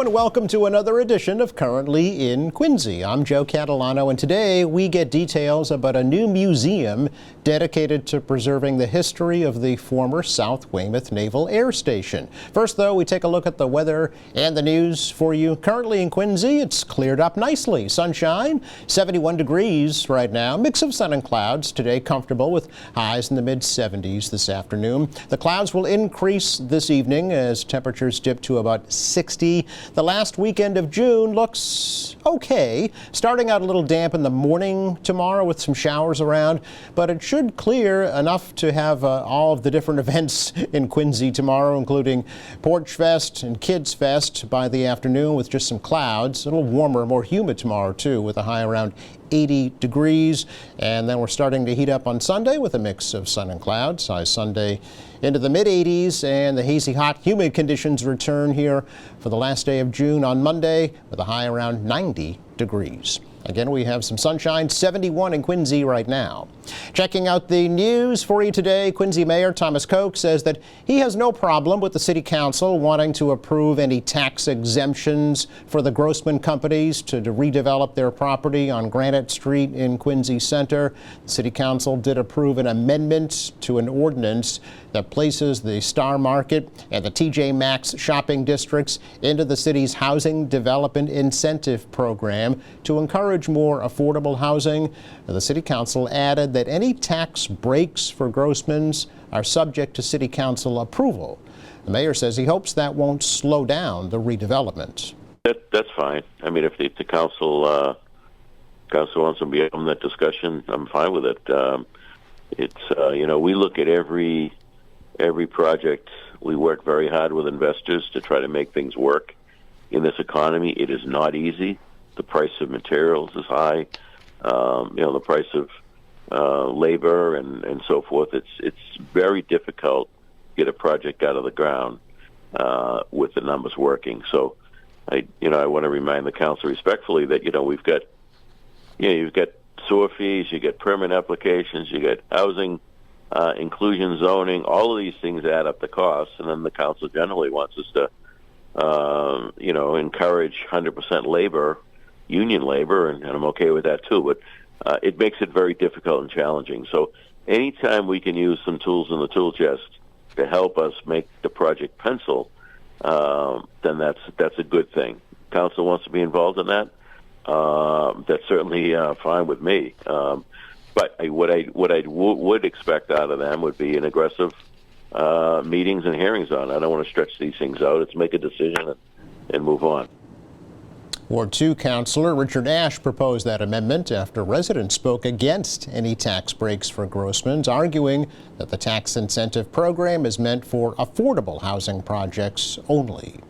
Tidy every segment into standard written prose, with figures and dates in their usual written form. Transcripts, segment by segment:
and welcome to another edition of Currently in Quincy. I'm Joe Catalano, and today we get details about a new museum dedicated to preserving the history of the former South Weymouth Naval Air Station. First, though, we take a look at the weather and the news for you. Currently in Quincy, it's cleared up nicely. Sunshine, 71 degrees right now. Mix of sun and clouds today, comfortable with highs in the mid-70s this afternoon. The clouds will increase this evening as temperatures dip to about 60. The last weekend of June looks okay. Starting out a little damp in the morning tomorrow with some showers around, but it should clear enough to have all of the different events in Quincy tomorrow, including Porch Fest and Kids Fest by the afternoon with just some clouds. A little warmer, more humid tomorrow too, with a high around 80 degrees. And then we're starting to heat up on Sunday with a mix of sun and clouds. High Sunday into the mid-80s, and the hazy, hot, humid conditions return here for the last day of June on Monday with a high around 90 degrees. Again, we have some sunshine, 71 in Quincy right now. Checking out the news for you today, Quincy Mayor Thomas Koch says that he has no problem with the City Council wanting to approve any tax exemptions for the Grossman companies to redevelop their property on Granite Street in Quincy Center. The City Council did approve an amendment to an ordinance that places the Star Market and the TJ Maxx shopping districts into the city's Housing Development Incentive Program to encourage more affordable housing. The City Council added that any tax breaks for Grossman's are subject to City Council approval. The mayor says he hopes that won't slow down the redevelopment. That's fine. I mean, if the council wants to be on that discussion, I'm fine with it. We look at every project. We work very hard with investors to try to make things work in this economy. It is not easy. The price of materials is high. The price of labor and so forth. It's very difficult to get a project out of the ground with the numbers working. So, I want to remind the council respectfully that you've got sewer fees, you get permit applications, you get housing inclusion zoning. All of these things add up the costs, and then the council generally wants us to encourage 100% labor. Union labor, and I'm okay with that too, but it makes it very difficult and challenging. So anytime we can use some tools in the tool chest to help us make the project pencil, then that's a good thing. Council wants to be involved in that. That's certainly fine with me. But what I would expect out of them would be an aggressive meetings and hearings on. I don't want to stretch these things out. Let's make a decision and move on. Ward 2 Councilor Richard Ashe proposed that amendment after residents spoke against any tax breaks for Grossman's, arguing that the tax incentive program is meant for affordable housing projects only.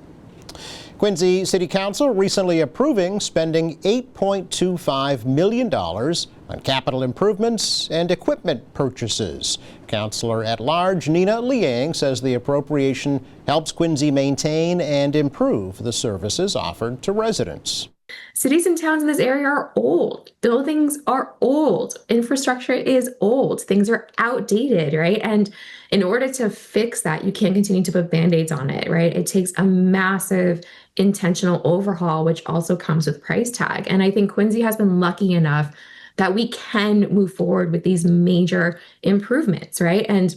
Quincy City Council recently approving spending $8.25 million on capital improvements and equipment purchases. Councilor at Large Nina Liang says the appropriation helps Quincy maintain and improve the services offered to residents. Cities and towns in this area are old. Buildings are old. Infrastructure is old. Things are outdated, right? And in order to fix that, you can't continue to put Band-Aids on it, right? It takes a massive intentional overhaul, which also comes with price tag. And I think Quincy has been lucky enough that we can move forward with these major improvements, right? And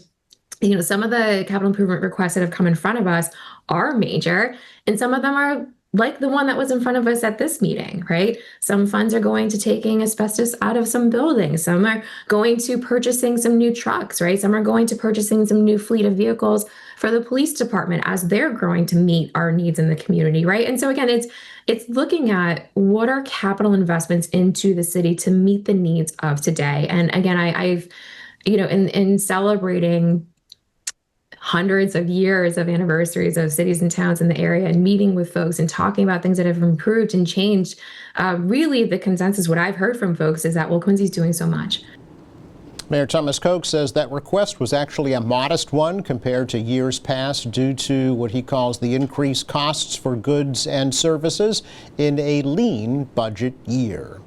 some of the capital improvement requests that have come in front of us are major, and some of them are like the one that was in front of us at this meeting, right? Some funds are going to taking asbestos out of some buildings. Some are going to purchasing some new trucks, right? Some are going to purchasing some new fleet of vehicles for the police department as they're growing to meet our needs in the community, right? And so again, it's looking at what are capital investments into the city to meet the needs of today. And again, I've in celebrating hundreds of years of anniversaries of cities and towns in the area and meeting with folks and talking about things that have improved and changed, really the consensus, what I've heard from folks is that, well, Quincy's doing so much. Mayor Thomas Koch says that request was actually a modest one compared to years past due to what he calls the increased costs for goods and services in a lean budget year.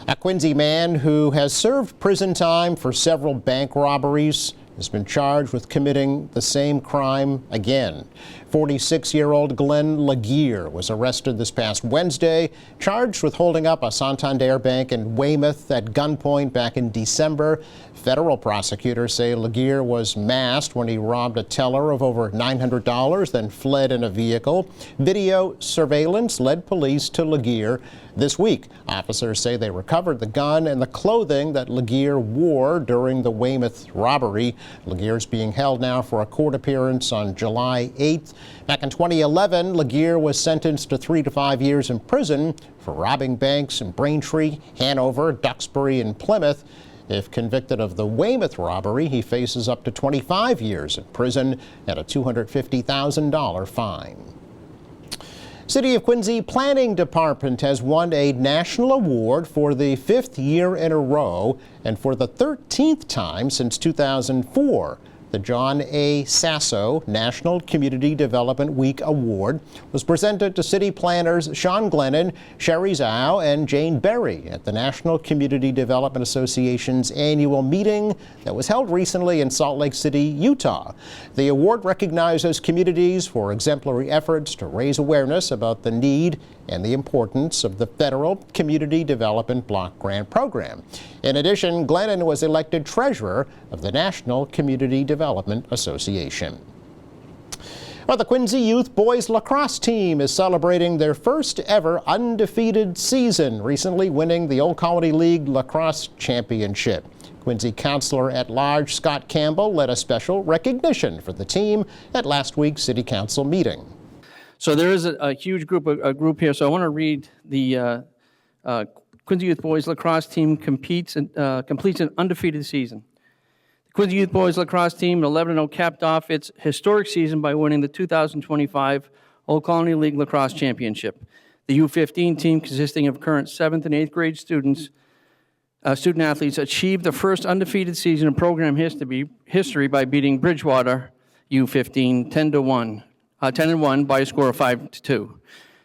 A Quincy man who has served prison time for several bank robberies has been charged with committing the same crime again. 46-year-old Glenn Laguerre was arrested this past Wednesday, charged with holding up a Santander bank in Weymouth at gunpoint back in December. Federal prosecutors say Laguerre was masked when he robbed a teller of over $900, then fled in a vehicle. Video surveillance led police to Laguerre this week. Officers say they recovered the gun and the clothing that Laguerre wore during the Weymouth robbery. Laguerre is being held now for a court appearance on July 8th. Back in 2011, Laguerre was sentenced to 3 to 5 years in prison for robbing banks in Braintree, Hanover, Duxbury, and Plymouth. If convicted of the Weymouth robbery, he faces up to 25 years in prison and a $250,000 fine. City of Quincy Planning Department has won a national award for the 5th year in a row and for the 13th time since 2004. The John A. Sasso National Community Development Week Award was presented to city planners Sean Glennon, Sherry Zhao, and Jane Berry at the National Community Development Association's annual meeting that was held recently in Salt Lake City, Utah. The award recognizes communities for exemplary efforts to raise awareness about the need and the importance of the federal Community Development Block Grant Program. In addition, Glennon was elected treasurer of the National Community Development Association. Well, the Quincy Youth Boys Lacrosse team is celebrating their first ever undefeated season, recently winning the Old Colony League Lacrosse Championship. Quincy Councilor at Large Scott Campbell led a special recognition for the team at last week's City Council meeting. So there is a huge group here. So I want to read the Quincy Youth Boys Lacrosse team completes an undefeated season. The Quincy Youth Boys Lacrosse team, 11-0, capped off its historic season by winning the 2025 Old Colony League Lacrosse Championship. The U15 team, consisting of current 7th and 8th grade student athletes, achieved the first undefeated season in program history by beating Bridgewater U15 10-1 by a score of 5-2.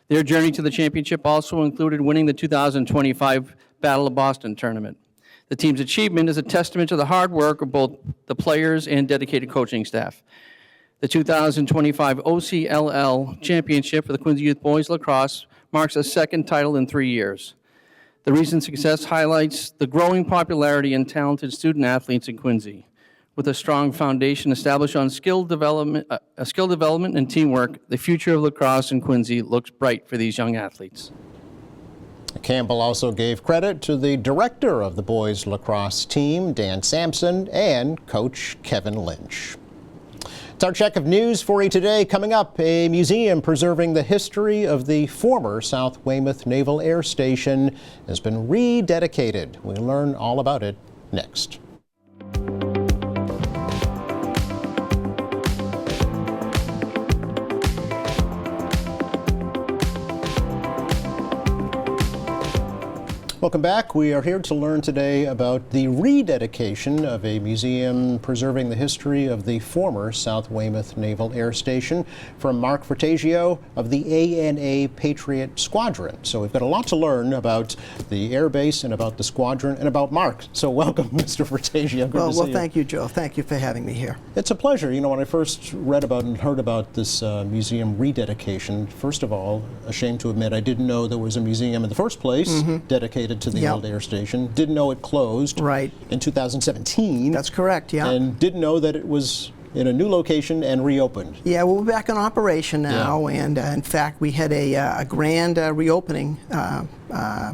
Their journey to the championship also included winning the 2025 Battle of Boston tournament. The team's achievement is a testament to the hard work of both the players and dedicated coaching staff. The 2025 OCLL championship for the Quincy Youth Boys Lacrosse marks a second title in 3 years. The recent success highlights the growing popularity and talented student athletes in Quincy. With a strong foundation established on skill development and teamwork, the future of lacrosse in Quincy looks bright for these young athletes. Campbell also gave credit to the director of the boys lacrosse team, Dan Sampson, and coach Kevin Lynch. It's our check of news for you today. Coming up, a museum preserving the history of the former South Weymouth Naval Air Station has been rededicated. We'll learn all about it next. Welcome back. We are here to learn today about the rededication of a museum preserving the history of the former South Weymouth Naval Air Station from Mark Fertagio of the ANA Patriot Squadron. So we've got a lot to learn about the air base and about the squadron and about Mark. So welcome, Mr. Fertagio. Good to see you. Thank you, Joe. Thank you for having me here. It's a pleasure. You know, when I first read about and heard about this museum rededication, first of all, ashamed to admit I didn't know there was a museum in the first place dedicated to the old air station. Didn't know it closed in 2017. That's correct, yeah. And didn't know that it was in a new location and reopened. Yeah, well, we're back in operation now, and in fact, we had a grand reopening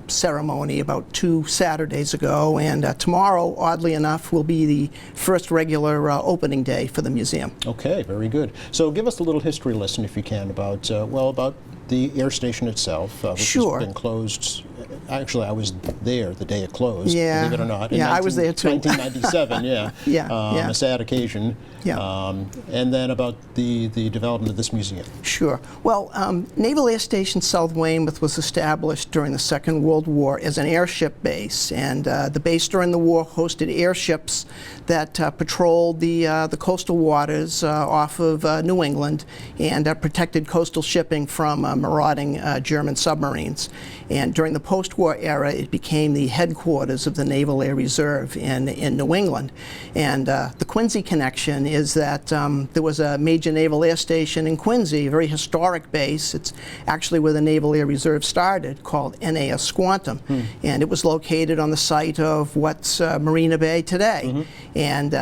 ceremony about 2 Saturdays ago, and tomorrow, oddly enough, will be the first regular opening day for the museum. Okay, very good. So give us a little history lesson, if you can, about about the air station itself, which has been closed. Actually, I was there the day it closed, believe it or not. I was there too. 1997, a sad occasion. And then about the development of this museum. Sure. Well, Naval Air Station South Weymouth was established during the Second World War as an airship base, and the base during the war hosted airships that patrolled the coastal waters off of New England and protected coastal shipping from marauding German submarines. And during the post post-war era, it became the headquarters of the Naval Air Reserve in New England. And the Quincy connection is that there was a major naval air station in Quincy, a very historic base. It's actually where the Naval Air Reserve started, called NAS Squantum. And it was located on the site of what's Marina Bay today. And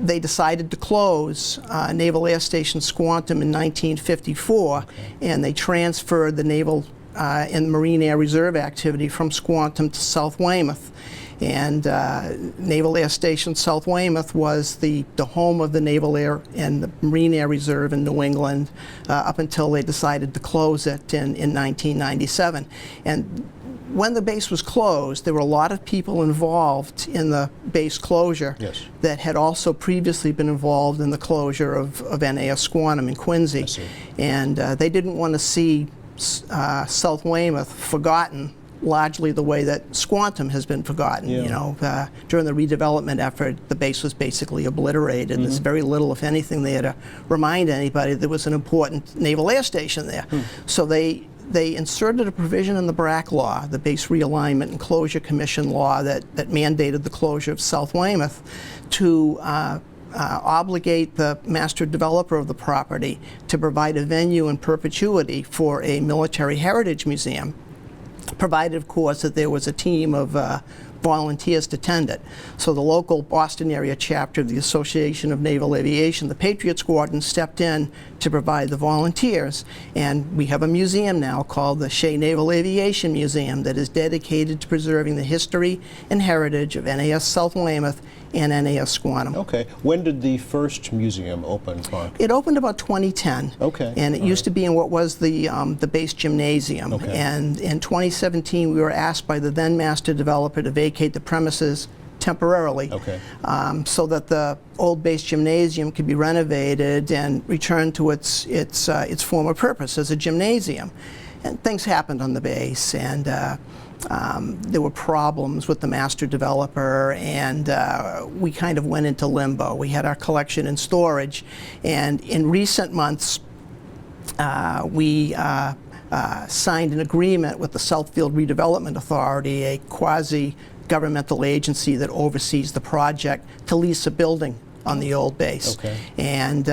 they decided to close Naval Air Station Squantum in 1954, and they transferred the Naval and Marine Air Reserve activity from Squantum to South Weymouth. And Naval Air Station South Weymouth was the home of the Naval Air and the Marine Air Reserve in New England up until they decided to close it in 1997. And when the base was closed, there were a lot of people involved in the base closure that had also previously been involved in the closure of NAS Squantum in Quincy. And they didn't want to see South Weymouth forgotten largely the way that Squantum has been forgotten. You know, during the redevelopment effort, the base was basically obliterated. There's very little, if anything, there to remind anybody there was an important naval air station there. So they inserted a provision in the BRAC law, the Base Realignment and Closure Commission law, that mandated the closure of South Weymouth to obligate the master developer of the property to provide a venue in perpetuity for a military heritage museum, provided, of course, that there was a team of volunteers to tend it. So the local Boston area chapter of the Association of Naval Aviation, the Patriot Squadron, stepped in to provide the volunteers. And we have a museum now called the Shea Naval Aviation Museum that is dedicated to preserving the history and heritage of NAS South Weymouth and NAS Squantum. Okay. When did the first museum open, Mark? It opened about 2010. Okay. And it used to be in what was the base gymnasium. Okay. And in 2017, we were asked by the then master developer to vacate the premises temporarily, so that the old base gymnasium could be renovated and returned to its former purpose as a gymnasium. And things happened on the base, and there were problems with the master developer, and we kind of went into limbo. We had our collection in storage, and in recent months, we signed an agreement with the Southfield Redevelopment Authority, a quasi-governmental agency that oversees the project, to lease a building on the old base. And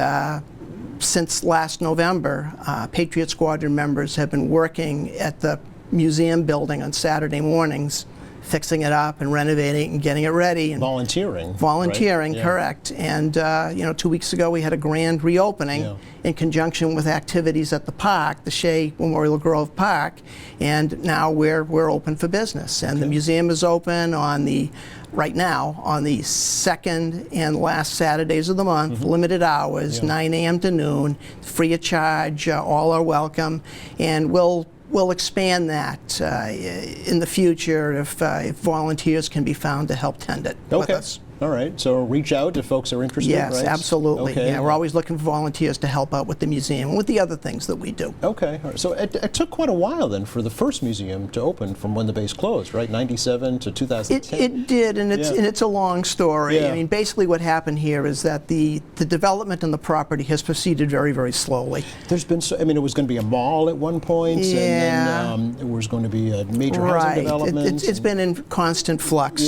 since last November, Patriot Squadron members have been working at the museum building on Saturday mornings, fixing it up and renovating and getting it ready. And volunteering, right? Correct. And you know, 2 weeks ago we had a grand reopening in conjunction with activities at the park, the Shea Memorial Grove Park, and now we're open for business. And the museum is open on right now on the second and last Saturdays of the month, limited hours, 9 a.m. to noon, free of charge. All are welcome, and we'll expand that in the future if volunteers can be found to help tend it with us. All right. So reach out if folks are interested, yes, right? Absolutely. Okay. Yeah, we're always looking for volunteers to help out with the museum and with the other things that we do. Okay. All right. So it took quite a while then for the first museum to open from when the base closed, right? 97 to 2010? It did, and it's a long story. Yeah. I mean, basically what happened here is that the development in the property has proceeded very, very slowly. There's been, I mean, it was going to be a mall at one point, and then it was going to be a major housing development. It's been in constant flux.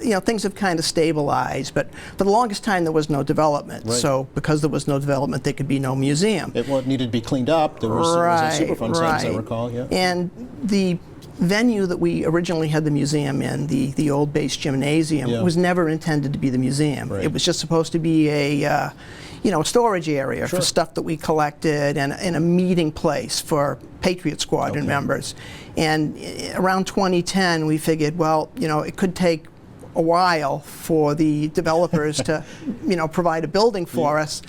You know, things have kind of stabilized, but for the longest time there was no development. So because there was no development, there could be no museum. It needed to be cleaned up. There was a Superfund site, as I recall. And the venue that we originally had the museum in, the old base gymnasium, was never intended to be the museum. It was just supposed to be a storage area for stuff that we collected, and a meeting place for Patriot Squadron members. And around 2010, we figured, well, you know, it could take a while for the developers to, provide a building for us.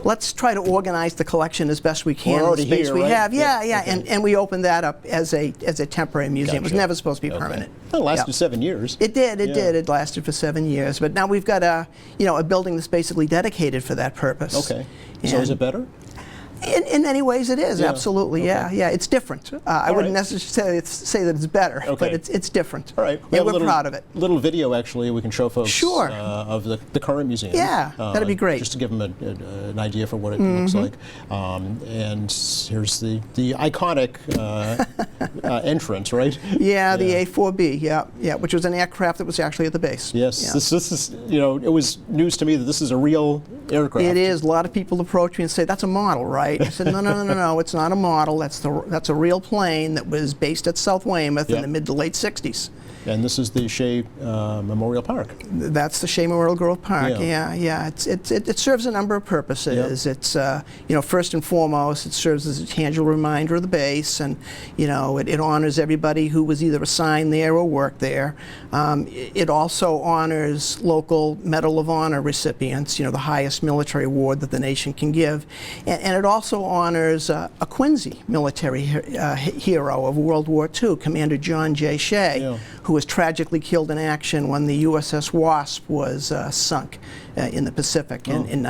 Let's try to organize the collection as best we can in the space here, we right? have. And we opened that up as a temporary museum. It was never supposed to be permanent. It lasted 7 years. It did. It did. It lasted for 7 years. But now we've got a building that's basically dedicated for that purpose. Okay. So is it better? In many ways, it is, Yeah, absolutely, okay. yeah. It's different. I wouldn't right. necessarily say that it's better, Okay. but it's different. All right. We Yeah, have a we're little, proud of it. Little video, actually, we can show folks Sure. of the current museum. Yeah, that'd be great. Just to give them an idea for what it looks like. And here's the iconic entrance, right? Yeah, the A4B, yeah, which was an aircraft that was actually at the base. Yes, Yeah. this is, it was news to me that this is a real aircraft. It is. A lot of people approach me and say, "That's a model, right?" I said, "No, it's not a model. That's a real plane that was based at South Weymouth in Yep. the mid to late '60s." And this is the Shea Memorial Park. That's the Shea Memorial Grove Park. Yeah. Yeah. It serves a number of purposes. Yep. It's first and foremost, it serves as a tangible reminder of the base, and it honors everybody who was either assigned there or worked there. It also honors local Medal of Honor recipients, the highest military award that the nation can give, and it also honors a Quincy military hero of World War II, Commander John J. Shea. Yeah. Who was tragically killed in action when the USS Wasp was sunk in the Pacific in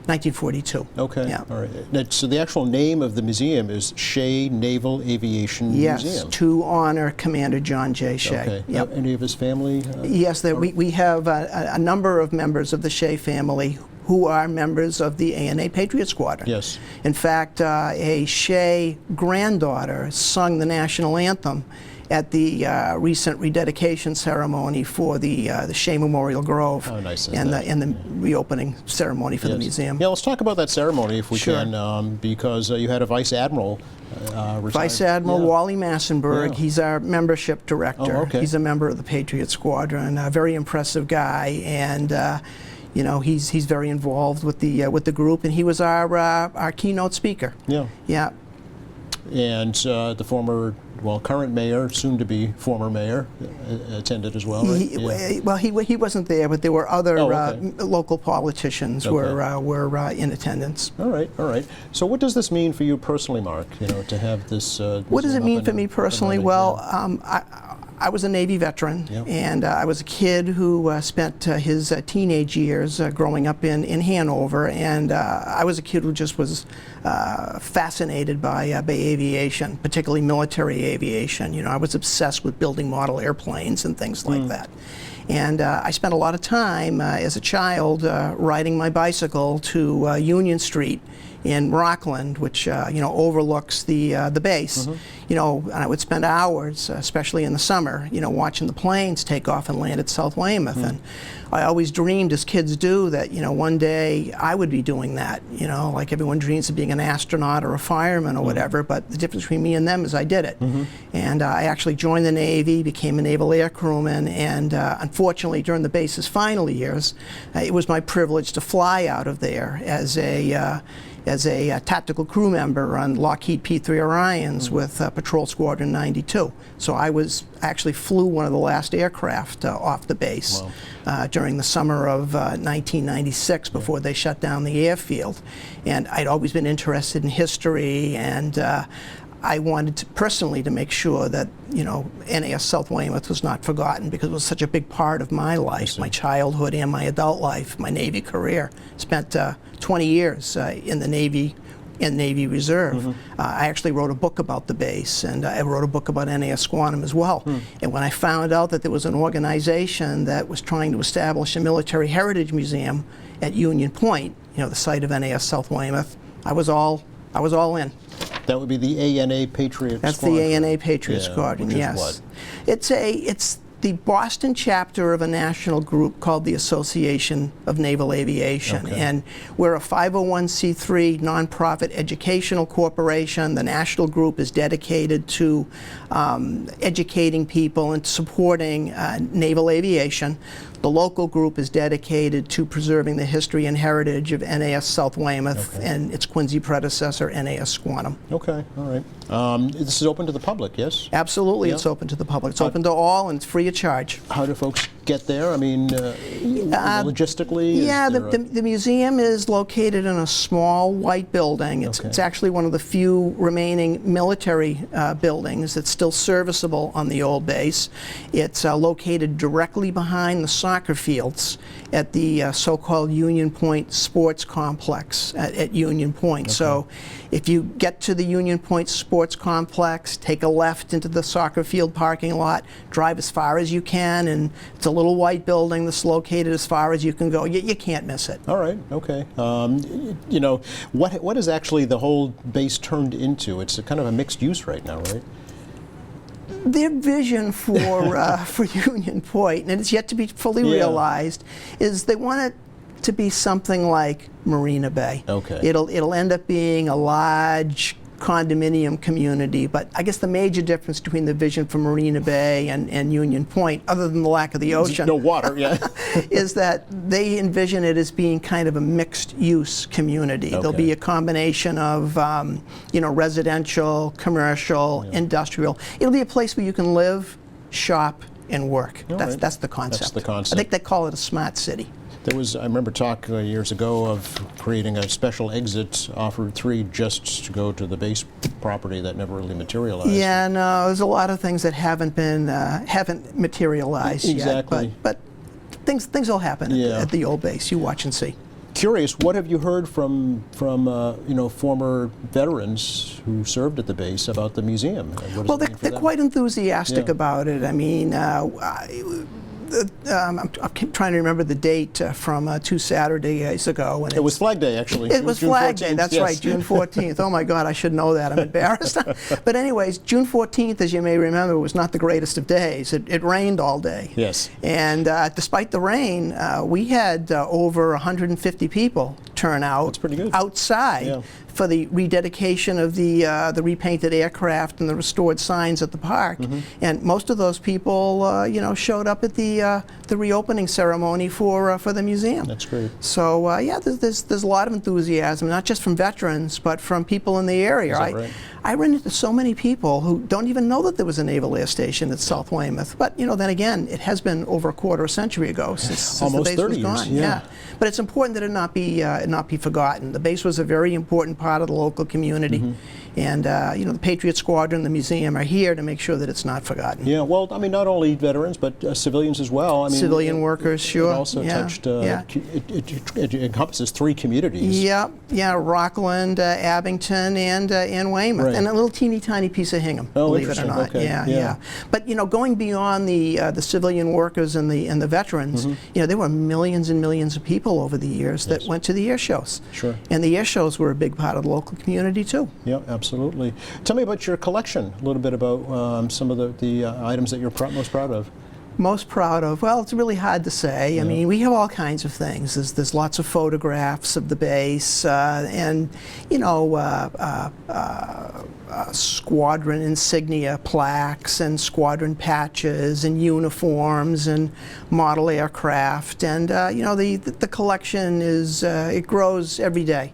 1942. Okay. Yeah. All right. Now, so the actual name of the museum is Shea Naval Aviation Yes, Museum. to honor Commander John J. Shea. Okay. Yep. Any of his family? Yes, we have a number of members of the Shea family who are members of the ANA Patriot Squadron. Yes. In fact, a Shea granddaughter sung the national anthem at the recent rededication ceremony for the Shea Memorial Grove. How nice is and that? the reopening ceremony for the Yes. museum. Yeah, let's talk about that ceremony if we Sure. can, because you had a Vice Admiral retired. Vice Admiral Yeah. Wally Massenberg, Yeah. He's our membership director. Oh, okay. He's a member of the Patriot Squadron, a very impressive guy, and he's very involved with the group, and he was our keynote speaker. Yeah. Yeah. And the former, current mayor, soon to be former mayor, attended as well, right? Yeah. Well, he wasn't there, but there were other Oh, okay. local politicians Okay. were in attendance. All right, all right. So what does this mean for you personally, Mark, to have this What does it museum mean up for and me personally? running? Well, Yeah. I was a Navy veteran, Yep. and I was a kid who spent his teenage years growing up in Hanover, and I was a kid who just was fascinated by aviation, particularly military aviation. I was obsessed with building model airplanes and things like that. And I spent a lot of time as a child riding my bicycle to Union Street in Rockland, which overlooks the base. And I would spend hours, especially in the summer, watching the planes take off and land at South Weymouth. And I always dreamed, as kids do, that one day I would be doing that. Like everyone dreams of being an astronaut or a fireman or whatever. But the difference between me and them is I did it. And I actually joined the Navy, became a naval air crewman, and unfortunately, during the base's final years, it was my privilege to fly out of there as a tactical crew member on Lockheed P-3 Orions with Patrol Squadron 92. So I actually flew one of the last aircraft off the base during the summer of 1996 before they shut down the airfield. And I'd always been interested in history, and I wanted personally to make sure that NAS South Weymouth was not forgotten, because it was such a big part of my life, my childhood and my adult life, my Navy career. Spent 20 years in the Navy and Navy Reserve. I actually wrote a book about the base, and I wrote a book about NAS Squantum as well. And when I found out that there was an organization that was trying to establish a military heritage museum at Union Point, the site of NAS South Weymouth, I was all in. That would be the ANA Patriot That's Squadron. the ANA Patriot Yeah, Squadron, which is yes. what? It's the Boston chapter of a national group called the Association of Naval Aviation. Okay. And we're a 501c3 nonprofit educational corporation. The national group is dedicated to educating people and supporting naval aviation. The local group is dedicated to preserving the history and heritage of NAS South Weymouth and its Quincy predecessor, NAS Squantum. Okay, all right. This is open to the public, yes? Absolutely, Yeah. it's open to the public. It's open to all, and it's free of charge. How do folks get there? I mean, logistically? Yeah, is there the museum is located in a small white building. It's, Okay. it's actually one of the few remaining military buildings that's still serviceable on the old base. It's located directly behind the soccer fields at the so-called Union Point Sports Complex at Union Point. So if you get to the Union Point Sports Complex, take a left into the soccer field parking lot, drive as far as you can, and it's a little white building that's located as far as you can go. You can't miss it. All right, okay. You know, what is actually the whole base turned into? It's a kind of a mixed use right now, right? Their vision for Union Point, and it's yet to be fully Yeah. realized, is they want it to be something like Marina Bay. Okay. It'll end up being a large condominium community, but I guess the major difference between the vision for Marina Bay and Union Point, other than the lack of the ocean, No water, yeah. is that they envision it as being kind of a mixed-use community. There'll Okay. be a combination of, residential, commercial, industrial. It'll be a place where you can live, shop, and work. All right. That's the concept. the concept. I think they call it a smart city. I remember talk years ago of creating a special exit off Route 3 just to go to the base property that never really materialized. Yeah, no, there's a lot of things that haven't materialized Exactly. yet, but things will happen Yeah. at the old base. You watch and see. Curious, what have you heard from former veterans who served at the base about the museum? What does Well, it mean for they're them? quite enthusiastic Yeah. about it. I mean, I'm trying to remember the date from 2 Saturdays ago. And It was Flag Day, actually. It was June Flag Day, 14th, that's yes. right, June 14th. Oh my God, I should know that, I'm embarrassed. But anyways, June 14th, as you may remember, was not the greatest of days. It rained all day. Yes. And despite the rain, we had over 150 people turn out. That's pretty good. Outside. Yeah. For the rededication of the repainted aircraft and the restored signs at the park, Mm-hmm. and most of those people, showed up at the reopening ceremony for the museum. That's great. So yeah, there's a lot of enthusiasm, not just from veterans, but from people in the area. Is that right? I ran into so many people who don't even know that there was a naval air station at South Weymouth. But then again, it has been over a quarter century ago since Almost the base 30 was years, gone. yeah. But it's important that it not be forgotten. The base was a very important part of the local community, Mm-hmm. and the Patriot Squadron, the museum are here to make sure that it's not forgotten. Yeah, well, I mean, not only veterans, but civilians as well. I mean, Civilian workers, sure. It also Yeah, touched, yeah. it encompasses 3 communities. Yeah, Rockland, Abington, and Weymouth, Right. and a little teeny tiny piece of Hingham, Oh, believe it or interesting. not. Okay, Yeah, yeah. yeah. But going beyond the civilian workers and the veterans, Mm-hmm. there were millions and millions of people over the years that went to the air shows. Sure. And the air shows were a big part of the local community too. Yeah, absolutely. Tell me about your collection, a little bit about some of the items that you're most proud of. Most proud of? Well, it's really hard to say. I mean, we have all kinds of things. There's lots of photographs of the base, and squadron insignia plaques and squadron patches and uniforms and model aircraft, and the collection is it grows every day.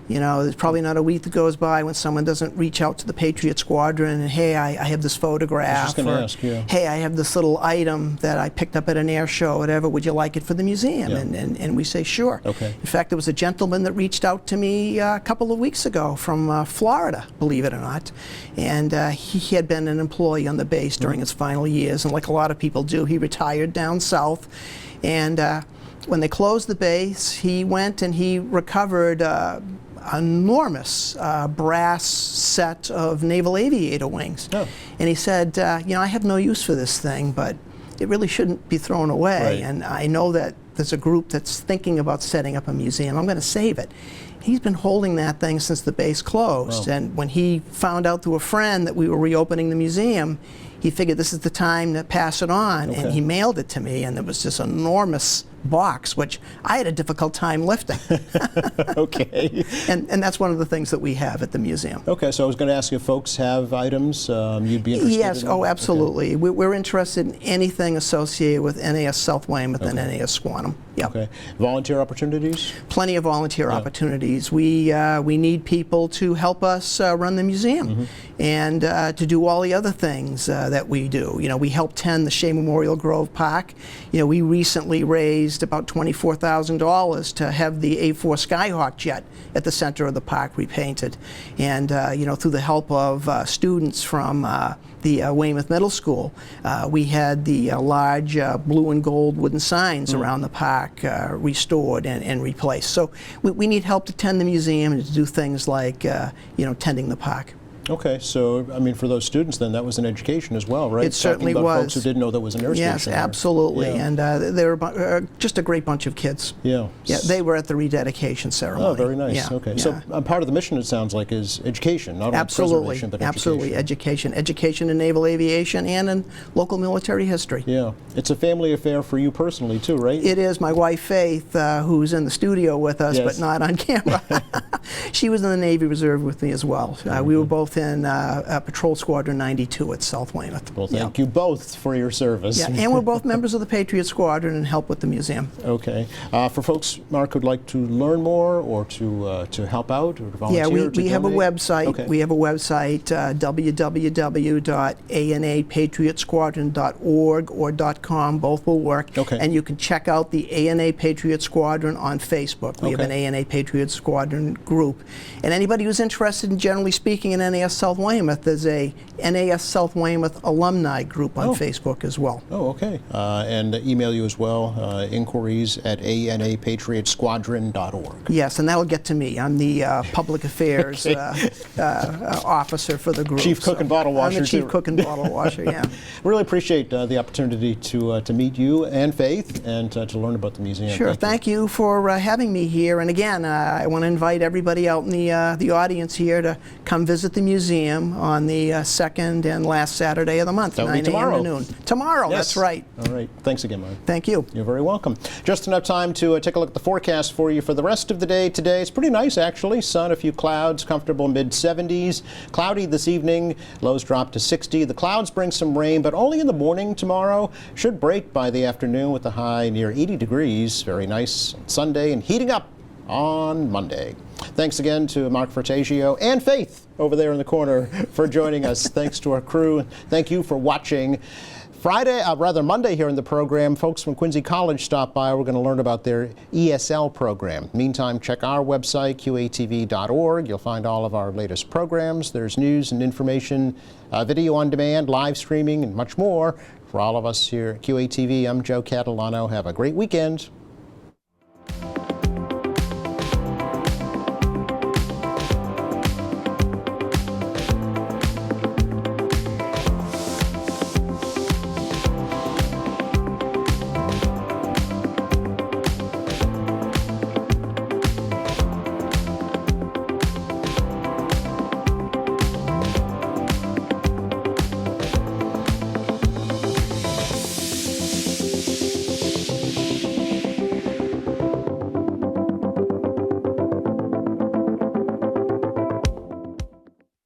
There's probably not a week that goes by when someone doesn't reach out to the Patriot Squadron and, hey, I have this photograph. I was just gonna or, ask, yeah. Hey, I have this little item that I picked up at an air show, whatever. Would you like it for the museum? Yeah. And we say, sure. Okay. In fact, there was a gentleman that reached out to me a couple of weeks ago from Florida, believe it or not. And he had been an employee on the base during his final years. And like a lot of people do, he retired down south. And when they closed the base, he went and he recovered enormous brass set of naval aviator wings. Oh. And he said, I have no use for this thing, but it really shouldn't be thrown away. Right. And I know that there's a group that's thinking about setting up a museum. I'm going to save it. He's been holding that thing since the base closed. Wow. And when he found out through a friend that we were reopening the museum, he figured this is the time to pass it on. Okay. And he mailed it to me, and there was this enormous box, which I had a difficult time lifting. Okay. And that's one of the things that we have at the museum. Okay, so I was going to ask if folks have items you'd be interested Yes, in. oh, absolutely. We're interested in anything associated with NAS South Weymouth and NAS Squantum. Yep. Okay. Volunteer opportunities? Plenty of volunteer opportunities. We need people to help us run the museum and to do all the other things that we do. You know, we help tend the Shea Memorial Grove Park. You know, we recently raised about $24,000 to have the A4 Skyhawk jet at the center of the park repainted. And, you know, through the help of students from the Weymouth Middle School, we had the large blue and gold wooden signs around the park restored and replaced. So we need help to tend the museum and to do things like, you know, tending the park. Okay, so I mean, for those students, then that was an education as well, right? It certainly Talking about was. folks who didn't know there was an air Yes, station there. absolutely. Yeah. And they were just a great bunch of kids. Yeah. Yeah, they were at the rededication ceremony. Oh, very nice. Yeah, Okay, yeah. so part of the mission, it sounds like, is education, not only Absolutely, preservation, but absolutely. education. Education in naval aviation and in local military history. Yeah, it's a family affair for you personally too, right? It is. My wife Faith, who's in the studio with us, Yes. but not on camera. She was in the Navy Reserve with me as well. We were both in Patrol Squadron 92 at South Weymouth. Well, thank you both for your service. Yeah, and we're both members of the Patriot Squadron and help with the museum. Okay. For folks, Mark, who'd like to learn more or to help out or to volunteer, Yeah, to we have a donate? website. Okay. We have a website, www.anapatriotsquadron.org or .com. Both will work. Okay. And you can check out the ANA Patriot Squadron on Facebook. We have an Okay. ANA Patriot Squadron group. And anybody who's interested in, generally speaking, in NAS South Weymouth, there's a NAS South Weymouth alumni group on Facebook as well. Oh, okay. And email you as well, inquiries at anapatriotsquadron.org. Yes, and that'll get to me. I'm the public affairs officer for the group. Chief cook and bottle washer, I'm the chief too. cook and bottle washer, yeah. Really appreciate the opportunity to meet you and Faith and to learn about the museum. Sure. Thank you for having me here. And again, I want to invite everybody out in the audience here to come visit the museum on the second and last Saturday of the month, That'll be 9 a.m. tomorrow. to noon. Tomorrow, Yes. that's right. All right. Thanks again, Mark. Thank you. You're very welcome. Just enough time to take a look at the forecast for you for the rest of the day today. It's pretty nice, actually. Sun, a few clouds, comfortable mid-70s. Cloudy this evening, lows drop to 60. The clouds bring some rain, but only in the morning tomorrow. Should break by the afternoon with a high near 80 degrees. Very nice on Sunday and heating up on Monday. Thanks again to Mark Fortagio and Faith over there in the corner for joining us. Thanks to our crew. Thank you for watching. Monday here in the program, folks from Quincy College stopped by. We're going to learn about their ESL program. Meantime, check our website, qatv.org. You'll find all of our latest programs. There's news and information, video on demand, live streaming, and much more. For all of us here at QATV, I'm Joe Catalano. Have a great weekend.